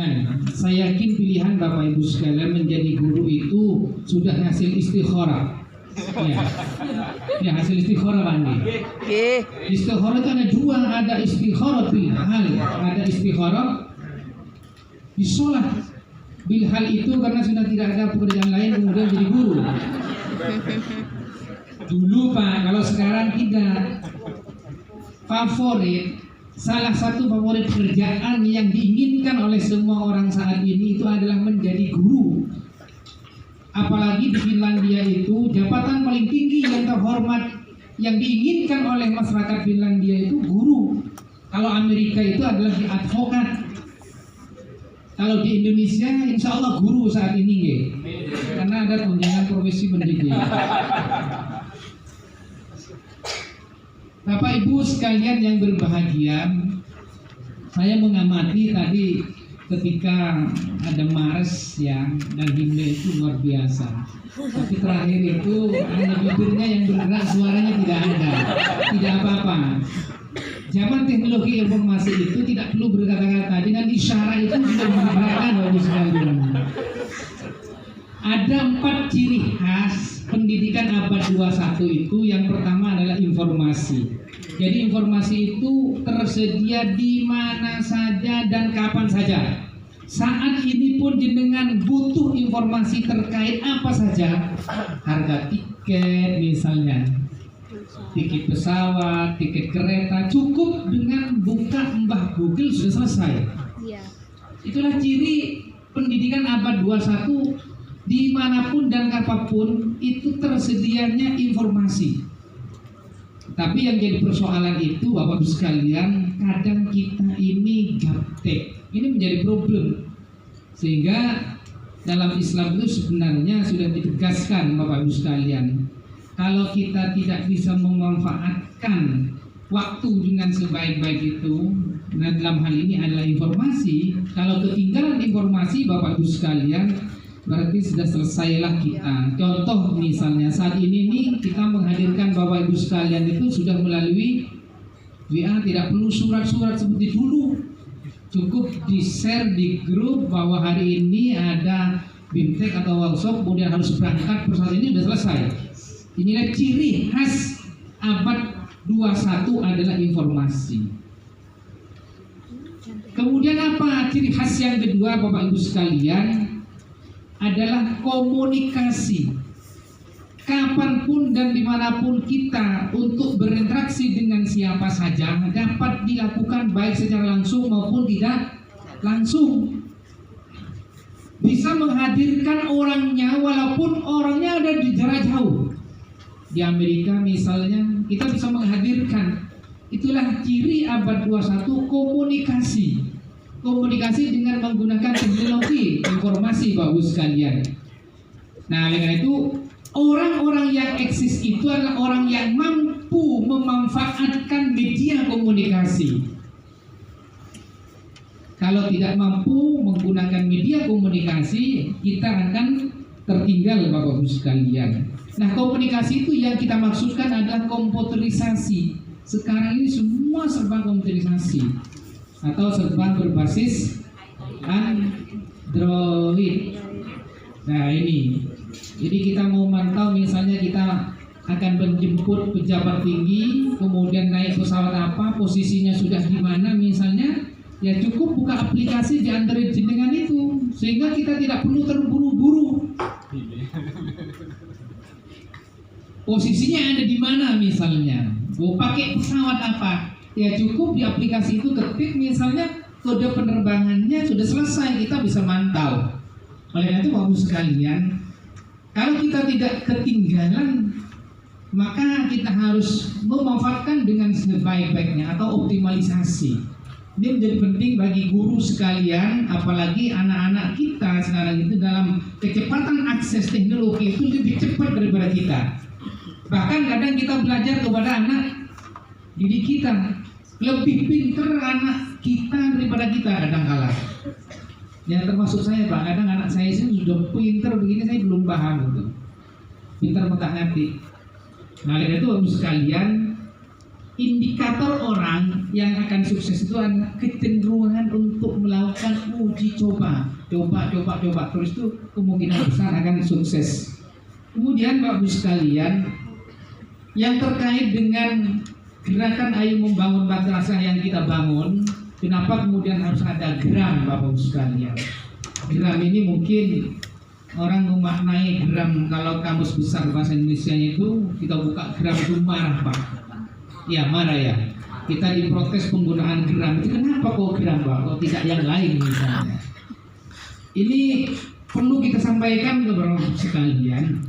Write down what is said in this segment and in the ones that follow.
Jangan. Saya yakin pilihan Bapak Ibu sekalian menjadi guru itu sudah hasil istikharah. Ya hasil istikharah Pak Andi. Istikharah itu ada dua, ada istikharah bil hal, ada istikharah bisolah. Bil hal itu karena sudah tidak ada pekerjaan lain kemudian jadi guru. Dulu Pak, kalau sekarang tidak. Salah satu favorit pekerjaan yang diinginkan oleh semua orang saat ini itu adalah menjadi guru. Apalagi di Finlandia itu jabatan paling tinggi yang terhormat yang diinginkan oleh masyarakat Finlandia itu guru. Kalau Amerika itu adalah di advokat. Kalau di Indonesia insya Allah guru saat ini ya. Karena ada tunjangan profesi pendidik. Bapak Ibu sekalian yang berbahagia, saya mengamati tadi ketika ada Mars ya dan Himmler itu luar biasa. Tapi terakhir itu hanya bibirnya yang bergerak, suaranya tidak ada, tidak apa-apa. Zaman teknologi informasi itu tidak perlu berkata-kata, dengan isyarat itu sudah menggerakkan Bapak sekalian. Ada 4 ciri khas pendidikan abad 21 itu. Yang pertama adalah informasi. Jadi informasi itu tersedia di mana saja dan kapan saja. Saat ini pun jenengan butuh informasi terkait apa saja, harga tiket misalnya, tiket pesawat, tiket kereta, cukup dengan buka mbah Google sudah selesai. Itulah ciri pendidikan abad 21. Dimanapun dan kapanpun itu tersedianya informasi. Tapi yang jadi persoalan itu Bapak Ibu sekalian, kadang kita ini gaptek. Ini menjadi problem. Sehingga dalam Islam itu sebenarnya sudah ditegaskan Bapak Ibu sekalian, kalau kita tidak bisa memanfaatkan waktu dengan sebaik-baik itu, nah dalam hal ini adalah informasi. Kalau ketinggalan informasi Bapak Ibu sekalian, berarti sudah selesailah kita. Contoh misalnya saat ini nih kita menghadirkan Bapak Ibu sekalian itu sudah melalui WA, tidak perlu surat-surat seperti dulu. Cukup di-share di grup bahwa hari ini ada BIMTEK atau workshop, kemudian harus berangkat, persoalan ini sudah selesai. Inilah ciri khas abad 21 adalah informasi. Kemudian apa ciri khas yang kedua Bapak Ibu sekalian? Adalah komunikasi. Kapanpun dan dimanapun kita untuk berinteraksi dengan siapa saja dapat dilakukan baik secara langsung maupun tidak langsung. Bisa menghadirkan orangnya walaupun orangnya ada di jarak jauh. Di Amerika misalnya kita bisa menghadirkan. Itulah ciri abad 21, komunikasi. Komunikasi dengan menggunakan teknologi informasi Bapak Ibu sekalian. Nah, oleh karena itu orang-orang yang eksis itu adalah orang yang mampu memanfaatkan media komunikasi. Kalau tidak mampu menggunakan media komunikasi, kita akan tertinggal Bapak Ibu sekalian. Nah, komunikasi itu yang kita maksudkan adalah komputerisasi. Sekarang ini semua serba komputerisasi atau serba berbasis Android. Nah ini, jadi kita mau mantau misalnya kita akan menjemput pejabat tinggi, kemudian naik pesawat apa, posisinya sudah di mana misalnya, ya cukup buka aplikasi di Android jenengan itu, sehingga kita tidak perlu terburu-buru. Posisinya ada di mana misalnya, mau pakai pesawat apa? Ya cukup di aplikasi itu ketik misalnya kode penerbangannya sudah selesai, kita bisa mantau. Oleh karena itu Bapak Ibu sekalian, kalau kita tidak ketinggalan, maka kita harus memanfaatkan dengan sebaik-baiknya atau optimalisasi. Ini menjadi penting bagi guru sekalian, apalagi anak-anak kita sekarang itu dalam kecepatan akses teknologi itu lebih cepat daripada kita. Bahkan kadang kita belajar kepada anak didik kita, lebih pintar anak kita daripada kita kadang-kala. Ya termasuk saya Pak, kadang anak saya itu sudah pintar begini saya belum paham gitu. Pintar mengerti. Nah oleh itu Bapak sekalian, indikator orang yang akan sukses itu adalah kecenderungan untuk melakukan uji coba. Terus itu kemungkinan besar akan sukses. Kemudian Bapak Ibu sekalian, yang terkait dengan gerakan Ayo Membangun Madrasah yang kita bangun, kenapa kemudian harus ada gram, Bapak Ibu sekalian? Gram ini mungkin orang memaknai gram, kalau kamus besar bahasa Indonesia itu kita buka gram itu marah, Pak. Ya marah ya. Kita diprotes penggunaan gram itu, kenapa kok gram, Pak? Kok tidak yang lain misalnya? Ini perlu kita sampaikan kepada Bapak sekalian.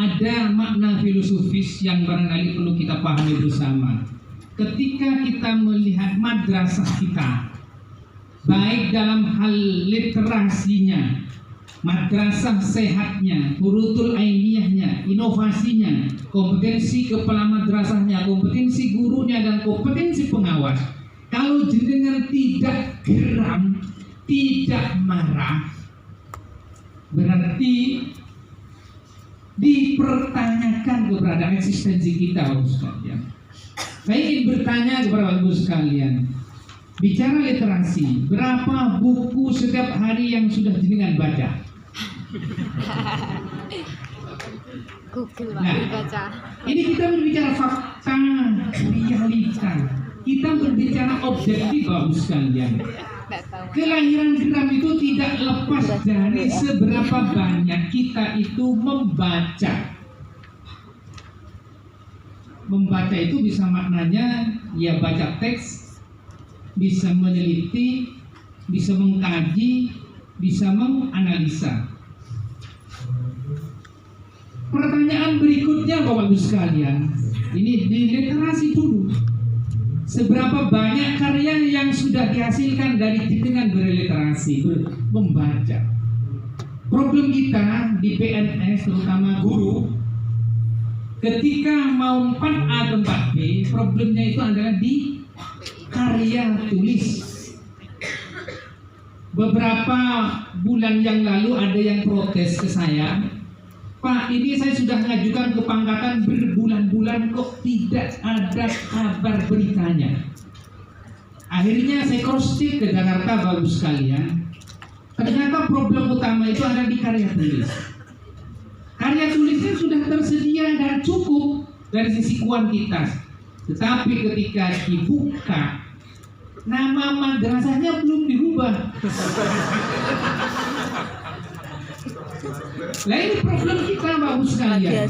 Ada makna filosofis yang barangkali perlu kita pahami bersama. Ketika kita melihat madrasah kita, baik dalam hal literasinya, madrasah sehatnya, hurutul ainiyahnya, inovasinya, kompetensi kepala madrasahnya, kompetensi gurunya, dan kompetensi pengawas. Kalau jenengan tidak geram, tidak marah, berarti dipertanyakan keberadaan eksistensi kita, Bapak sekalian. Saya ingin bertanya kepada Bapak sekalian, bicara literasi, berapa buku setiap hari yang sudah jenengan baca? Google Nah, baca. ini kita berbicara fakta, realita. Kita berbicara objektif, Bapak sekalian. Kelahiran geram itu tidak lepas dari seberapa banyak kita itu membaca. Membaca itu bisa maknanya ya baca teks, bisa meneliti, bisa mengkaji, bisa menganalisa. Pertanyaan berikutnya Bapak Ibu sekalian, ini di literasi dulu. Seberapa banyak karya yang sudah dihasilkan dari dengan berliterasi, membaca. Problem kita di PNS, terutama guru, ketika mau 4A ke 4B, problemnya itu adalah di karya tulis. Beberapa bulan yang lalu ada yang protes ke saya, Pak, ini saya sudah mengajukan kepangkatan berbulan-bulan kok tidak ada kabar beritanya. Akhirnya saya cross-check ke Jakarta, Bapak sekalian. Ternyata problem utama itu ada di karya tulis. Karya tulisnya sudah tersedia dan cukup dari sisi kuantitas. Tetapi ketika dibuka, nama madrasahnya belum dirubah. Nah ini problem kita, Bapak sekalian.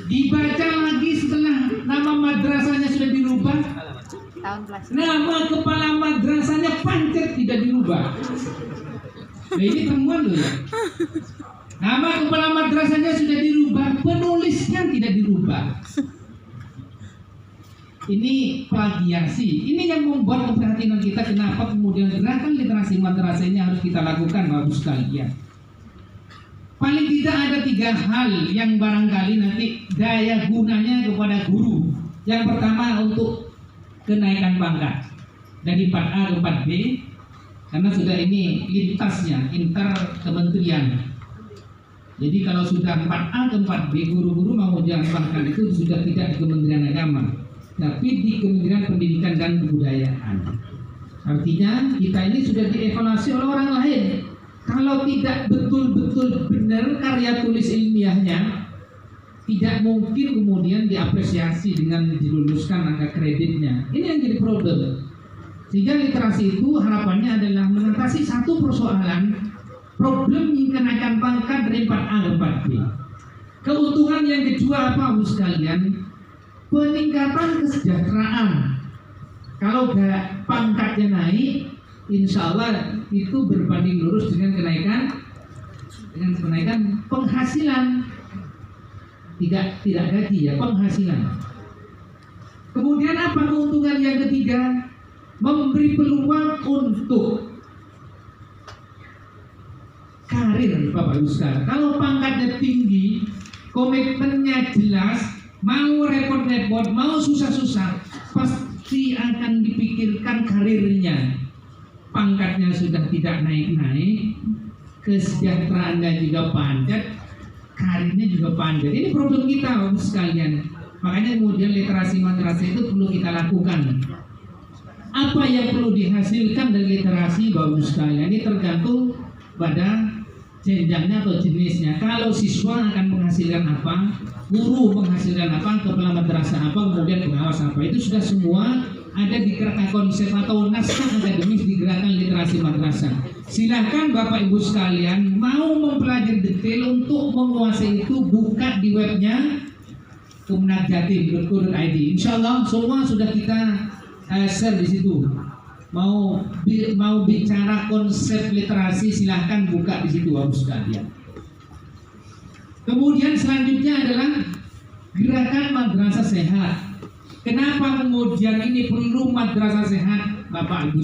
Dibaca lagi setelah nama madrasahnya sudah dirubah, nama kepala madrasahnya pancet tidak dirubah. Nah ini temuan loh ya. Nama kepala madrasahnya sudah dirubah, penulisnya tidak dirubah. Ini plagiasi. Ini yang membuat keprihatinan kita, kenapa kemudian gerakan literasi madrasahnya harus kita lakukan, Bapak sekalian. Paling tidak ada 3 hal yang barangkali nanti daya gunanya kepada guru. Yang pertama untuk kenaikan pangkat dari 4A ke 4B, karena sudah ini lintasnya inter kementerian. Jadi kalau sudah 4A ke 4B, guru-guru mau jangan pangkat itu sudah tidak di Kementerian Agama, tapi di Kementerian Pendidikan dan Kebudayaan. Artinya kita ini sudah dievaluasi oleh orang lain. Kalau tidak betul-betul benar karya tulis ilmiahnya, tidak mungkin kemudian diapresiasi dengan diluluskan angka kreditnya. Ini yang jadi problem. Sehingga literasi itu harapannya adalah mengatasi satu persoalan, problem kenaikan pangkat dari 4A ke 4B. Keuntungan yang kedua apa, Bu sekalian? Peningkatan kesejahteraan. Kalau pangkatnya naik, insya Allah itu berbanding lurus dengan kenaikan penghasilan. Tidak gaji ya, penghasilan. Kemudian apa keuntungan yang ketiga? Memberi peluang untuk karir, Bapak Ibu sekalian. Kalau pangkatnya tinggi, komitmennya jelas, mau repot-repot, mau susah-susah, pasti akan dipikirkan karirnya. Pangkatnya sudah tidak naik-naik, kesejahteraannya juga padat, karirnya juga padat. Ini problem kita, Bapak sekalian. Makanya kemudian literasi madrasah itu perlu kita lakukan. Apa yang perlu dihasilkan dari literasi Bapak Ibu sekalian ini tergantung pada jenjangnya atau jenisnya. Kalau siswa akan menghasilkan apa, guru menghasilkan apa, kepala madrasah apa, kemudian pengawas apa, itu sudah semua ada di kerangka konsep atau naskah akademis di gerakan literasi madrasah. Silahkan Bapak Ibu sekalian mau mempelajari detail untuk menguasai itu, buka di webnya kemenagjatim.co.id. Insya Allah semua sudah kita share di situ. Mau bicara konsep literasi, silahkan buka di situ Bapak sekalian. Kemudian selanjutnya adalah gerakan madrasah sehat. Kenapa kemudian ini perlu madrasah sehat Bapak Ibu